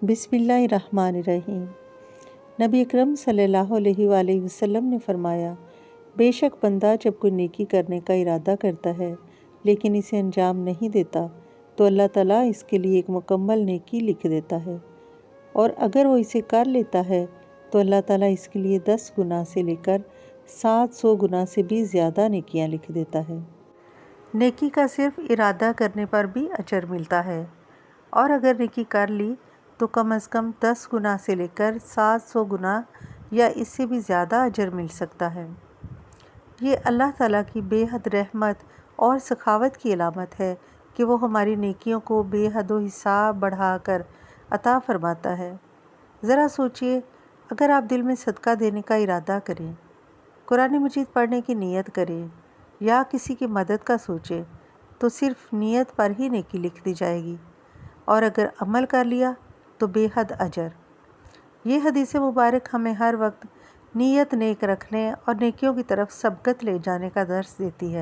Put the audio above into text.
بسم اللہ الرحمن الرحیم۔ نبی اکرم صلی اللہ علیہ وآلہ وسلم نے فرمایا، بے شک بندہ جب کوئی نیکی کرنے کا ارادہ کرتا ہے لیکن اسے انجام نہیں دیتا تو اللہ تعالیٰ اس کے لیے ایک مکمل نیکی لکھ دیتا ہے، اور اگر وہ اسے کر لیتا ہے تو اللہ تعالیٰ اس کے لیے 10 گنا سے لے کر 700 گنا سے بھی زیادہ نیکیاں لکھ دیتا ہے۔ نیکی کا صرف ارادہ کرنے پر بھی اجر ملتا ہے، اور اگر نیکی کر لی تو کم از کم 10 گنا سے لے کر 700 گنا یا اس سے بھی زیادہ اجر مل سکتا ہے۔ یہ اللہ تعالیٰ کی بے حد رحمت اور سخاوت کی علامت ہے کہ وہ ہماری نیکیوں کو بے حد و حساب بڑھا کر عطا فرماتا ہے۔ ذرا سوچئے، اگر آپ دل میں صدقہ دینے کا ارادہ کریں، قرآن مجید پڑھنے کی نیت کریں یا کسی کی مدد کا سوچیں تو صرف نیت پر ہی نیکی لکھ دی جائے گی، اور اگر عمل کر لیا تو بے حد اجر۔ یہ حدیث مبارک ہمیں ہر وقت نیت نیک رکھنے اور نیکیوں کی طرف سبقت لے جانے کا درس دیتی ہے۔